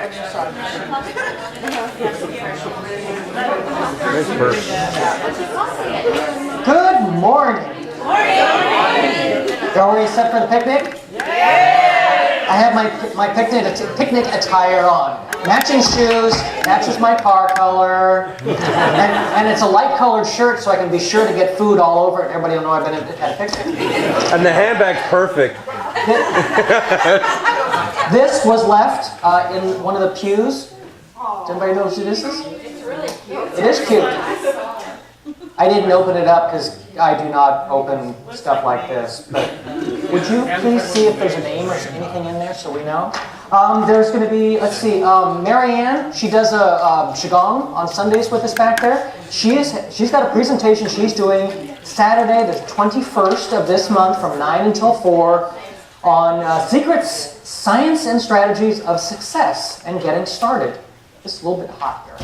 Good morning. You all ready set for the picnic? I have my picnic attire on. Matching shoes, matches my car color, and it's a light colored shirt so I can be sure to get food all over it. Everybody will know I've been at a picnic. And the handbag's perfect. This was left in one of the pews. Does anybody know who this is? It's really cute. It is cute. I didn't open it up because I do not open stuff like this. But would you please see if there's a name or anything in there so we know? There's going to be, let's see, Marianne. She does a Qigong on Sundays with us back there. She's got a presentation she's doing Saturday, the 21st of this month from 9 until 4 on secrets, science, and strategies of success and getting started. It's a little bit hot here.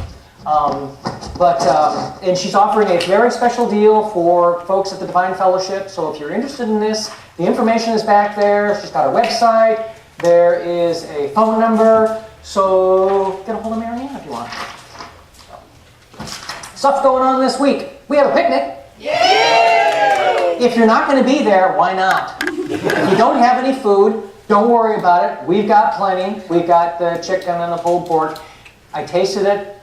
And she's offering a very special deal for folks at the Divine Fellowship. So if you're interested in this, the information is back there. She's got a website. There is a phone number. So get a hold of Marianne if you want. Stuff going on this week. We have a picnic. Yay! If you're not going to be there, why not? If you don't have any food, don't worry about it. We've got plenty. We've got the chicken and the pulled pork. I tasted it.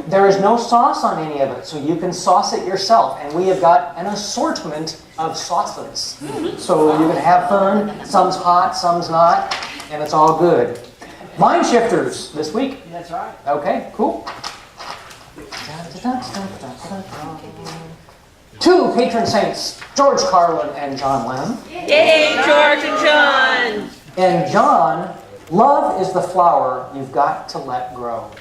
There is no sauce on any of it, so you can sauce it yourself. And we have got an assortment of sauces. So you can have fun. Some's hot, some's not, and it's all good. Mind shifters this week. That's right. Okay, cool. Two patron saints, George Carlin and John Lennon. Yay, George and John! And John, love is the flower you've got to let grow.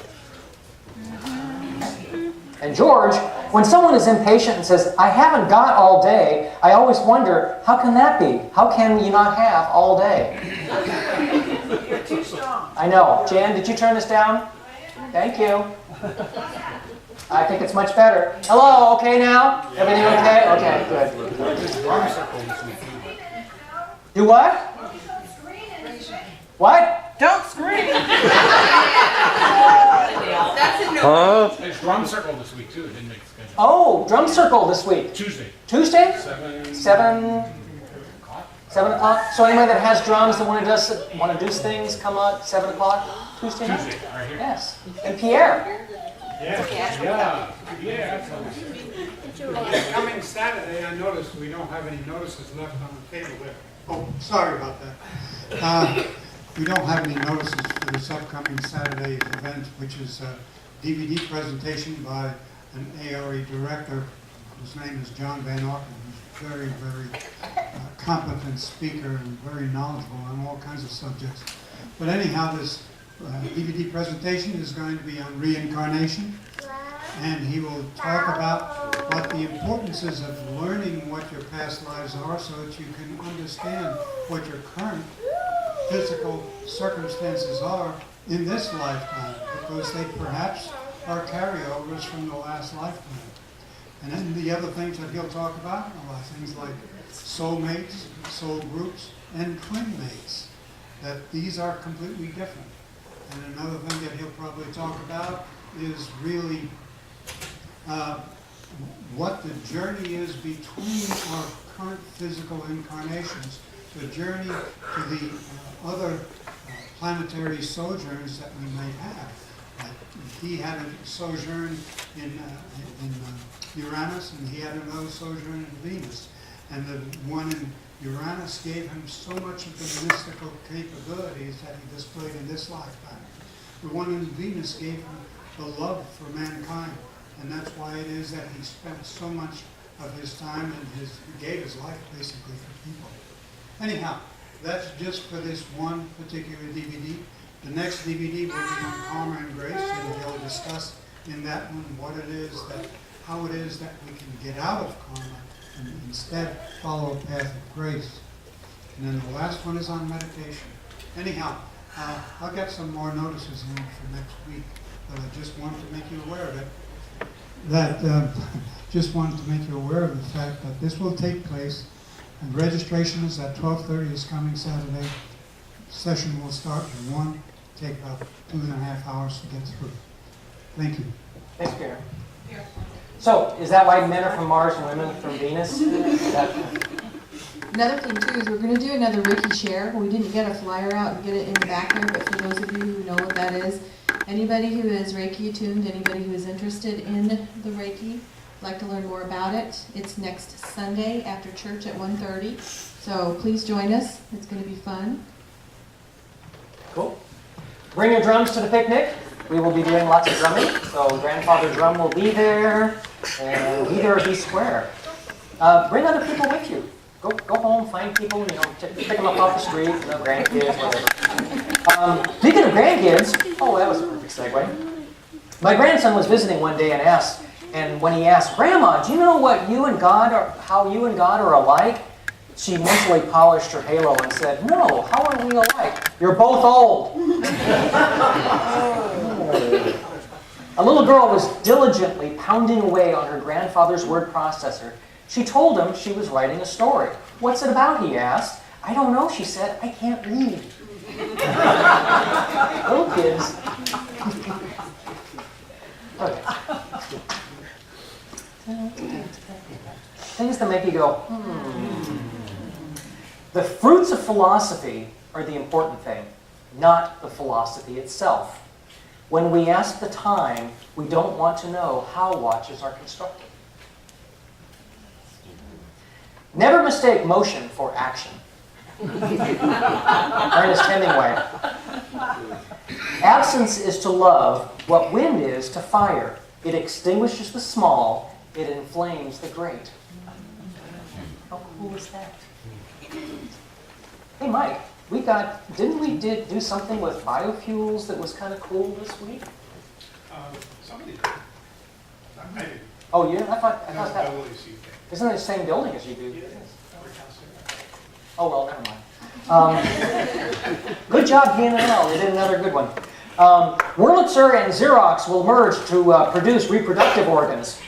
And George, when someone is impatient and says, I haven't got all day, I always wonder, how can that be? How can you not have all day? You're too strong. I know. Jan, did you turn this down? Thank you. I think it's much better. Hello, okay now? Everything okay? Okay, good. Do what? What? Don't scream. Huh? There's drum circle this week too. It didn't make the schedule. Oh, drum circle this week. Tuesday. Tuesday? 7 7 o'clock? So anybody that has drums that want to do things, come out 7 o'clock Tuesday night? Tuesday, right here. Yes. And Pierre. Yeah. Coming Saturday, I noticed we don't have any notices left on the table there. Oh, sorry about that. We don't have any notices for this upcoming Saturday event, which is a DVD presentation by an ARE director whose name is John Van Auken, who's very, very competent speaker and very knowledgeable on all kinds of subjects. But anyhow, this DVD presentation is going to be on reincarnation, and he will talk about what the importance is of learning what your past lives are so that you can understand what your current physical circumstances are in this lifetime, because they perhaps are carryovers from the last lifetime. And then the other things that he'll talk about are things like soulmates, soul groups, and twin mates, that these are completely different. And another thing that he'll probably talk about is really what the journey is between our current physical incarnations, the journey to the other planetary sojourns that we may have. He had a sojourn in Uranus, and he had another sojourn in Venus. And the one in Uranus gave him so much of the mystical capabilities that he displayed in this lifetime. The one in Venus gave him the love for mankind, and that's why it is that he spent so much of his time and he gave his life basically for people. Anyhow, that's just for this one particular DVD. The next DVD will be on Karma and Grace, and he'll discuss in that one what it is that, how it is that we can get out of karma and instead follow a path of grace. And then the last one is on meditation. Anyhow, I'll get some more notices in for next week, but I just wanted to make you aware of it. Just wanted to make you aware of the fact that this will take place, and registration is at 12:30 this coming Saturday. Session will start at 1, take about 2.5 hours to get through. Thank you. Thanks, Peter. So, is that why men are from Mars and women from Venus? Another thing too is we're going to do another Reiki share. We didn't get a flyer out and get it in the back there, but for those of you who know what that is, anybody who is Reiki attuned, anybody who is interested in the Reiki, like to learn more about it, it's next Sunday after church at 1:30. So please join us. It's going to be fun. Cool. Bring your drums to the picnic. We will be doing lots of drumming. So Grandfather Drum will be there, and be there or be square. Bring other people with you. Go home, find people, pick them up off the street, grandkids, whatever. Speaking of grandkids, oh, that was a perfect segue. My grandson was visiting one day and when he asked, Grandma, do you know what you and God are, how you and God are alike? She mentally polished her halo and said, no, how are we alike? You're both old. A little girl was diligently pounding away on her grandfather's word processor. She told him she was writing a story. What's it about, he asked. I don't know, she said. I can't read. Little kids. Okay. Things that make you go, The fruits of philosophy are the important thing, not the philosophy itself. When we ask the time, we don't want to know how watches are constructed. Never mistake motion for action. Ernest Hemingway. Absence is to love what wind is to fire. It extinguishes the small, it inflames the great. How cool is that? Hey Mike, didn't we do something with biofuels that was kind of cool this week? Somebody did. I did. Oh, yeah? I thought that. WCK. Isn't it the same building as you do? Yes. Oh, well, never mind. Good job, PNL. They did another good one. Wurlitzer and Xerox will merge to produce reproductive organs.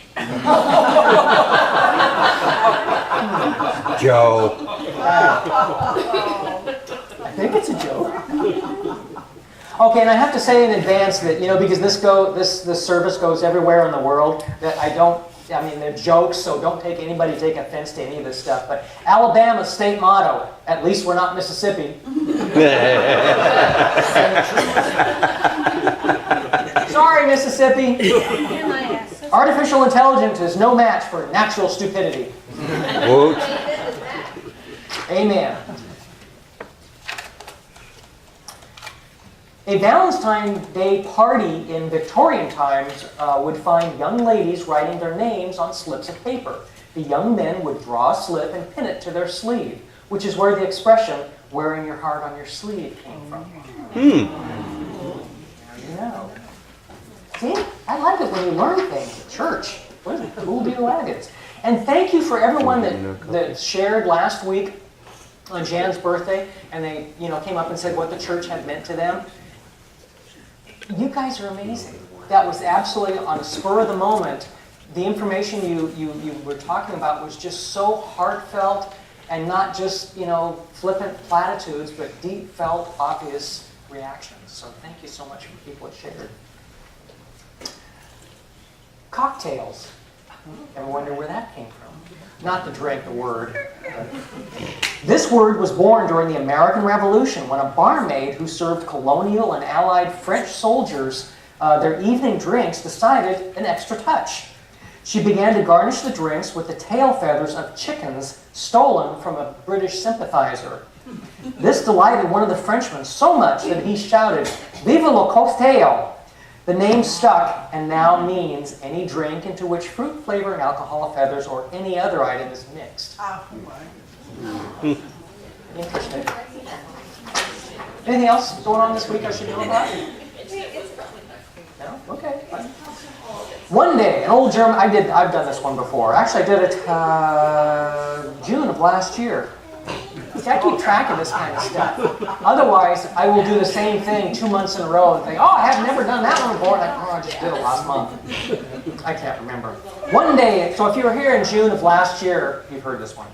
Joe. I think it's a joke. Okay, and I have to say in advance that, because this service goes everywhere in the world, that they're jokes, so don't take offense to any of this stuff. But Alabama's state motto, at least we're not Mississippi. Sorry, Mississippi. Artificial intelligence is no match for natural stupidity. Woot. Amen. A Valentine's Day party in Victorian times would find young ladies writing their names on slips of paper. The young men would draw a slip and pin it to their sleeve, which is where the expression, wearing your heart on your sleeve, came from. Now you know. See, I like it when you learn things at church. What a cool deal that is. And thank you for everyone that shared last week on Jan's birthday, and they came up and said what the church had meant to them. You guys are amazing. That was absolutely on a spur of the moment. The information you were talking about was just so heartfelt and not just, flippant platitudes, but deep felt, obvious reactions. So thank you so much for people that shared. Cocktails. Ever wonder where that came from? Not the drink, the word. This word was born during the American Revolution when a barmaid who served colonial and allied French soldiers their evening drinks decided an extra touch. She began to garnish the drinks with the tail feathers of chickens stolen from a British sympathizer. This delighted one of the Frenchmen so much that he shouted, "Vive le cocktail!" The name stuck and now means any drink into which fruit flavoring, alcohol, feathers, or any other item is mixed. Interesting. Anything else going on this week I should know about? No? Okay. Fine. One day, an old German, I've done this one before. Actually, I did it June of last year. See, I keep track of this kind of stuff. Otherwise, I will do the same thing 2 months in a row and think, oh, I have never done that one before. I just did it last month. I can't remember. One day, so if you were here in June of last year, you've heard this one.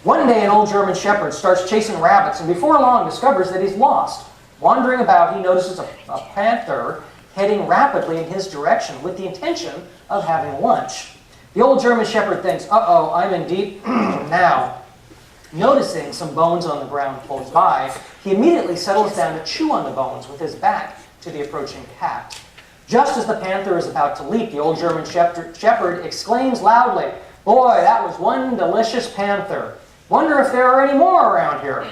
One day, an old German shepherd starts chasing rabbits and before long discovers that he's lost. Wandering about, he notices a panther heading rapidly in his direction with the intention of having lunch. The old German Shepherd thinks, uh-oh, I'm in deep now. Noticing some bones on the ground close by, he immediately settles down to chew on the bones with his back to the approaching cat. Just as the panther is about to leap, the old German shepherd exclaims loudly, "Boy, that was one delicious panther. Wonder if there are any more around here."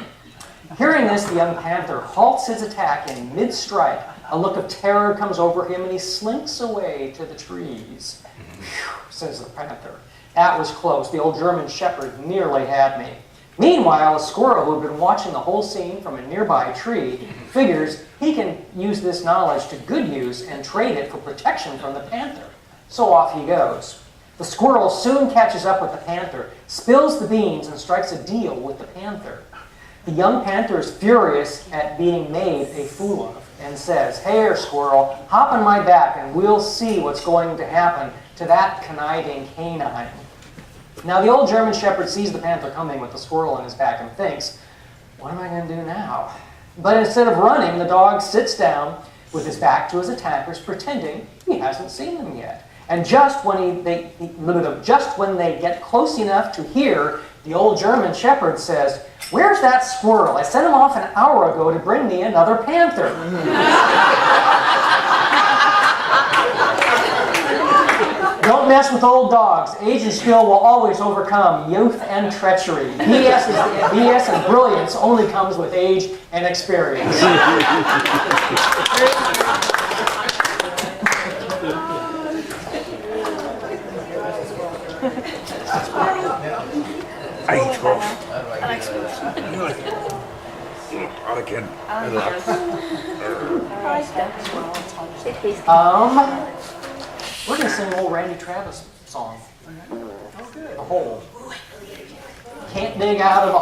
Hearing this, the young panther halts his attack in mid-strike. A look of terror comes over him and he slinks away to the trees. "Phew," says the panther. "That was close. The old German shepherd nearly had me." Meanwhile, a squirrel who had been watching the whole scene from a nearby tree figures he can use this knowledge to good use and trade it for protection from the panther. So off he goes. The squirrel soon catches up with the panther, spills the beans, and strikes a deal with the panther. The young panther is furious at being made a fool of and says, "Here, squirrel, hop on my back and we'll see what's going to happen to that conniving canine." Now the old German shepherd sees the panther coming with the squirrel on his back and thinks, "What am I going to do now?" But instead of running, the dog sits down with his back to his attackers, pretending he hasn't seen them yet. And just when they get close enough to hear, the old German shepherd says, "Where's that squirrel? I sent him off an hour ago to bring me another panther." Don't mess with old dogs. Age and skill will always overcome youth and treachery. BS and brilliance only comes with age and experience. I hate golf. I can. We're going to sing an old Randy Travis song. The Hole. Can't dig out of a hole.